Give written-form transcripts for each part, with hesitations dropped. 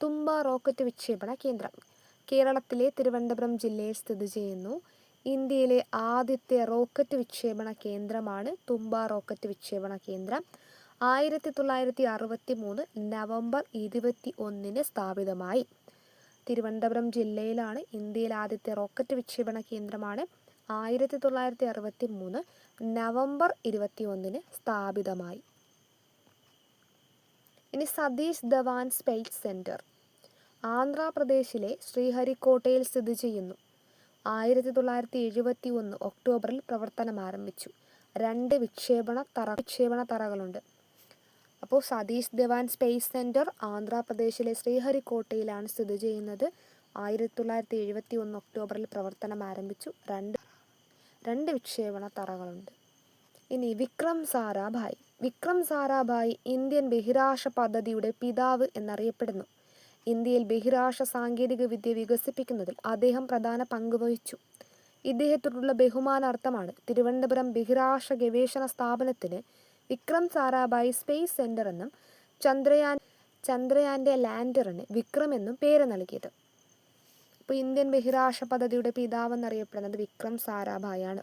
തുമ്പ rocket വിക്ഷേപണ കേന്ദ്രം കേരളത്തിലെ തിരുവനന്തപുരം ജില്ലയിൽ സ്ഥിതി ചെയ്യുന്നു. ഇന്ത്യയിലെ ആദ്യത്തെ റോക്കറ്റ് വിക്ഷേപണ കേന്ദ്രമാണ് തുമ്പ റോക്കറ്റ് വിക്ഷേപണ കേന്ദ്രം. 1963 നവംബർ 21 സ്ഥാപിതമായി. തിരുവനന്തപുരം ജില്ലയിലാണ്. ഇന്ത്യയിലെ ആദ്യത്തെ റോക്കറ്റ് വിക്ഷേപണ കേന്ദ്രമാണ്. 1963 നവംബർ 21 സ്ഥാപിതമായി. ഇനി സതീഷ് ധവാൻ സ്പേസ് സെന്റർ ആന്ധ്രാപ്രദേശിലെ ശ്രീഹരിക്കോട്ടയിൽ സ്ഥിതി ചെയ്യുന്നു. 1971 ഒക്ടോബറിൽ പ്രവർത്തനം ആരംഭിച്ചു. 2 വിക്ഷേപണ തറകളുണ്ട്. അപ്പോൾ സതീഷ് ധവാൻ സ്പേസ് സെന്റർ ആന്ധ്രാപ്രദേശിലെ ശ്രീഹരിക്കോട്ടയിലാണ് സ്ഥിതി ചെയ്യുന്നത്. 1971 ഒക്ടോബറിൽ പ്രവർത്തനം ആരംഭിച്ചു. 2 വിക്ഷേപണ തറകളുണ്ട്. ഇനി വിക്രം സാരാഭായ്. വിക്രം സാരാഭായ് ഇന്ത്യൻ ബഹിരാകാശ പദ്ധതിയുടെ പിതാവ് എന്നറിയപ്പെടുന്നു. ഇന്ത്യയിൽ ബഹിരാകാശ സാങ്കേതിക വിദ്യ വികസിപ്പിക്കുന്നതിൽ അദ്ദേഹം പ്രധാന പങ്ക് വഹിച്ചു. ഇദ്ദേഹത്തോടുള്ള ബഹുമാനാർത്ഥമാണ് തിരുവനന്തപുരം ബഹിരാകാശ ഗവേഷണ സ്ഥാപനത്തിന് വിക്രം സാരാഭായ് സ്പേസ് സെന്റർ എന്നും ചന്ദ്രയാന്റെ ലാൻഡറിന് വിക്രം എന്നും പേര് നൽകിയത്. ഇപ്പോൾ ഇന്ത്യൻ ബഹിരാകാശ പദ്ധതിയുടെ പിതാവ് എന്നറിയപ്പെടുന്നത് വിക്രം സാരാഭായ് ആണ്.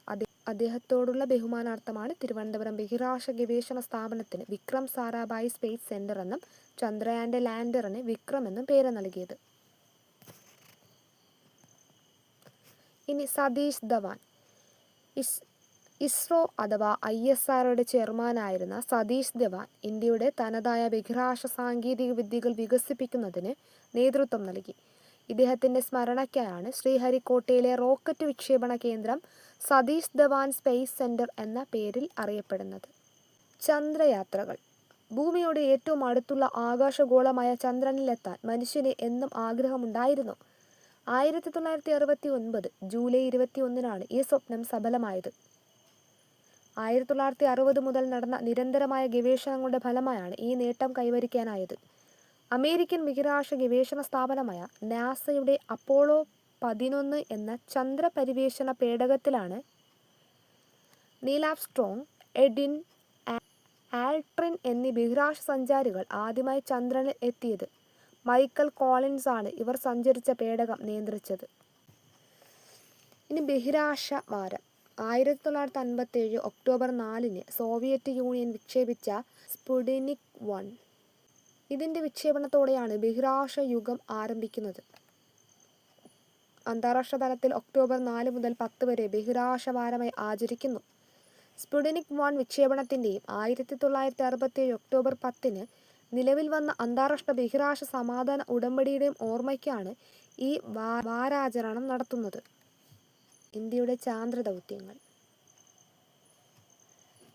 അദ്ദേഹത്തോടുള്ള ബഹുമാനാർത്ഥമാണ് തിരുവനന്തപുരം ബഹിരാകാശ ഗവേഷണ സ്ഥാപനത്തിന് വിക്രം സാരാഭായ് സ്പേസ് സെന്റർ എന്നും ചന്ദ്രയാന്റെ ലാൻഡറിന് വിക്രം എന്നും പേര് നൽകിയത്. ഇനി സതീഷ് ധവാൻ. ഇസ്രോ അഥവാ ISROയുടെ ചെയർമാനായിരുന്ന സതീഷ് ധവാൻ ഇന്ത്യയുടെ തനതായ ബഹിരാകാശ സാങ്കേതിക വിദ്യകൾ വികസിപ്പിക്കുന്നതിന് നേതൃത്വം നൽകി. ഇദ്ദേഹത്തിൻ്റെ സ്മരണയ്ക്കായാണ് ശ്രീഹരിക്കോട്ടയിലെ റോക്കറ്റ് വിക്ഷേപണ കേന്ദ്രം സതീഷ് ധവാൻ സ്പേസ് സെന്റർ എന്ന പേരിൽ അറിയപ്പെടുന്നത്. ചന്ദ്രയാത്രകൾ. ഭൂമിയോട് ഏറ്റവും അടുത്തുള്ള ആകാശഗോളമായ ചന്ദ്രനിലെത്താൻ മനുഷ്യന് എന്നും ആഗ്രഹമുണ്ടായിരുന്നു. 1969 ജൂലൈ 21 ഈ സ്വപ്നം സഫലമായത്. 1960 മുതൽ നടന്ന നിരന്തരമായ ഗവേഷണങ്ങളുടെ ഫലമായാണ് ഈ നേട്ടം കൈവരിക്കാനായത്. അമേരിക്കൻ ബഹിരാകാശ ഗവേഷണ സ്ഥാപനമായ നാസയുടെ അപ്പോളോ 11 എന്ന ചന്ദ്രപര്യവേഷണ പേടകത്തിലാണ് നീൽ ആംസ്ട്രോങ്, എഡ്വിൻ ആൽഡ്രിൻ എന്നീ ബഹിരാകാശ സഞ്ചാരികൾ ആദ്യമായി ചന്ദ്രനിൽ എത്തിയത്. മൈക്കൽ കോളിൻസ് ആണ് ഇവർ സഞ്ചരിച്ച പേടകം നിയന്ത്രിച്ചത്. ഇനി ബഹിരാകാശ വാരം. 1957 ഒക്ടോബർ 4 സോവിയറ്റ് യൂണിയൻ വിക്ഷേപിച്ച സ്പുട്നിക് 1. ഇതിൻ്റെ വിക്ഷേപണത്തോടെയാണ് ബഹിരാകാശ യുഗം ആരംഭിക്കുന്നത്. അന്താരാഷ്ട്ര തലത്തിൽ ഒക്ടോബർ 4 മുതൽ 10 വരെ ബഹിരാകാശ വാരമായി ആചരിക്കുന്നു. സ്പുട്നിക് 1 വിക്ഷേപണത്തിൻ്റെയും 1967 ഒക്ടോബർ 10 നിലവിൽ വന്ന അന്താരാഷ്ട്ര ബഹിരാകാശ സമാധാന ഉടമ്പടിയുടെയും ഓർമ്മയ്ക്കാണ് ഈ വാരാചരണം നടത്തുന്നത്. ഇന്ത്യയുടെ ചാന്ദ്ര ദൗത്യങ്ങൾ.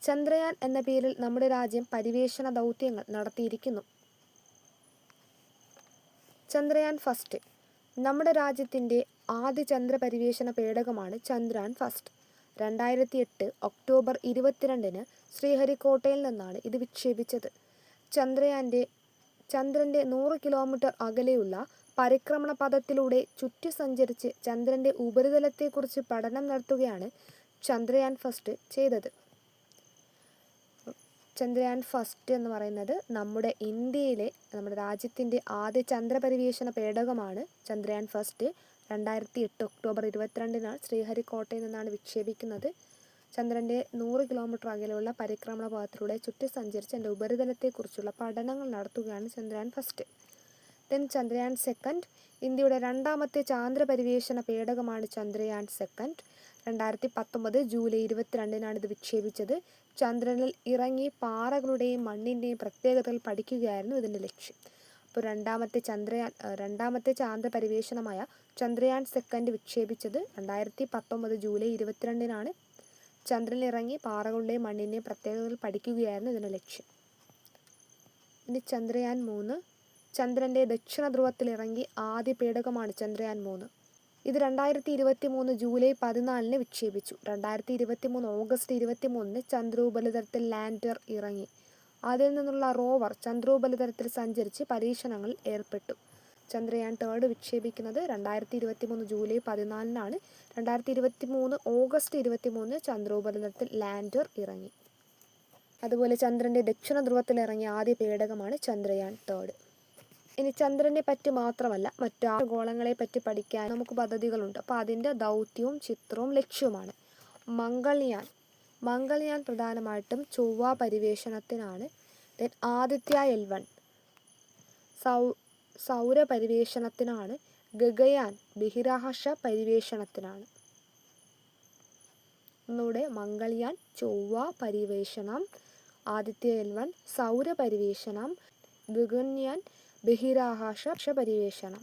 ചന്ദ്രയാൻ എന്ന പേരിൽ നമ്മുടെ രാജ്യം പര്യവേഷണ ദൗത്യങ്ങൾ നടത്തിയിരിക്കുന്നു. ചന്ദ്രയാൻ ഫസ്റ്റ്. നമ്മുടെ രാജ്യത്തിൻ്റെ ആദ്യ ചന്ദ്രപര്യവേഷണ പേടകമാണ് ചന്ദ്രയാൻ ഫസ്റ്റ്. 2008 ഒക്ടോബർ 22 ശ്രീഹരിക്കോട്ടയിൽ നിന്നാണ് ഇത് വിക്ഷേപിച്ചത്. ചന്ദ്രൻ്റെ 100 കിലോമീറ്റർ അകലെയുള്ള പരിക്രമണ പഥത്തിലൂടെ ചുറ്റി സഞ്ചരിച്ച് ചന്ദ്രൻ്റെ ഉപരിതലത്തെക്കുറിച്ച് പഠനം നടത്തുകയാണ് ചന്ദ്രയാൻ ഫസ്റ്റ് ചെയ്തത്. ചന്ദ്രയാൻ ഫസ്റ്റ് എന്ന് പറയുന്നത് നമ്മുടെ രാജ്യത്തിൻ്റെ ആദ്യ ചന്ദ്രപര്യവേഷണ പേടകമാണ് ചന്ദ്രയാൻ ഫസ്റ്റ്. 2008 ഒക്ടോബർ 22 ശ്രീഹരിക്കോട്ടയിൽ നിന്നാണ് വിക്ഷേപിക്കുന്നത്. ചന്ദ്രൻ്റെ 100 കിലോമീറ്റർ അകലെയുള്ള പരിക്രമണ പഥത്തിലൂടെ ചുറ്റി സഞ്ചരിച്ച് അതിൻ്റെ ഉപരിതലത്തെക്കുറിച്ചുള്ള പഠനങ്ങൾ നടത്തുകയാണ് ചന്ദ്രയാൻ ഫസ്റ്റ്. ചന്ദ്രയാൻ സെക്കൻഡ്. ഇന്ത്യയുടെ രണ്ടാമത്തെ ചാന്ദ്രപര്യവേഷണ പേടകമാണ് ചന്ദ്രയാൻ സെക്കൻഡ്. 2019 ജൂലൈ 22 ഇത് വിക്ഷേപിച്ചത്. ചന്ദ്രനിൽ ഇറങ്ങി പാറകളുടെയും മണ്ണിൻ്റെയും പ്രത്യേകതകൾ പഠിക്കുകയായിരുന്നു ഇതിൻ്റെ ലക്ഷ്യം. അപ്പോൾ രണ്ടാമത്തെ ചാന്ദ്രപര്യവേഷണമായ ചന്ദ്രയാൻ സെക്കൻഡ് വിക്ഷേപിച്ചത് 2019 ജൂലൈ 22 ചന്ദ്രനിൽ ഇറങ്ങി പാറകളുടെയും മണ്ണിൻ്റെയും പ്രത്യേകതകൾ പഠിക്കുകയായിരുന്നു ഇതിൻ്റെ ലക്ഷ്യം. ഇനി ചന്ദ്രയാൻ 3. ചന്ദ്രൻ്റെ ദക്ഷിണ ധ്രുവത്തിലിറങ്ങി ആദ്യ പേടകമാണ് ചന്ദ്രയാൻ 3. ഇത് 2023 ജൂലൈ 14 വിക്ഷേപിച്ചു. 2023 ഓഗസ്റ്റ് 23 ചന്ദ്രോപരിതലത്തിൽ ലാൻഡർ ഇറങ്ങി. അതിൽ നിന്നുള്ള റോവർ ചന്ദ്രോപരിതലത്തിൽ സഞ്ചരിച്ച് പരീക്ഷണങ്ങളിൽ ഏർപ്പെട്ടു. ചന്ദ്രയാൻ 3 വിക്ഷേപിക്കുന്നത് 2023 ജൂലൈ 14 2023 ഓഗസ്റ്റ് 23 ചന്ദ്രോപരിതലത്തിൽ ലാൻഡർ ഇറങ്ങി. അതുപോലെ ചന്ദ്രൻ്റെ ദക്ഷിണ ധ്രുവത്തിൽ ഇറങ്ങിയ ആദ്യ പേടകമാണ് ചന്ദ്രയാൻ 3. ഇനി ചന്ദ്രനെ പറ്റി മാത്രമല്ല മറ്റു ഗോളങ്ങളെ പറ്റി പഠിക്കാൻ നമുക്ക് പദ്ധതികളുണ്ട്. അപ്പോൾ അതിൻ്റെ ദൗത്യവും ചിത്രവും ലക്ഷ്യവുമാണ്. മംഗൾയാൻ പ്രധാനമായിട്ടും ചൊവ്വ പരിവേഷണത്തിനാണ്. ദെൻ ആദിത്യ-L1 സൗര പരിവേഷണത്തിനാണ്. ഗഗയാൻ ബഹിരാകാശ പരിവേഷണത്തിനാണ്. ഒന്നുകൂടെ, മംഗൾയാൻ ചൊവ്വ പരിവേഷണം, ആദിത്യ-L1 സൗര പരിവേഷണം, ഗഗൻയാൻ ബഹിരാകാശ പരിവേഷണം.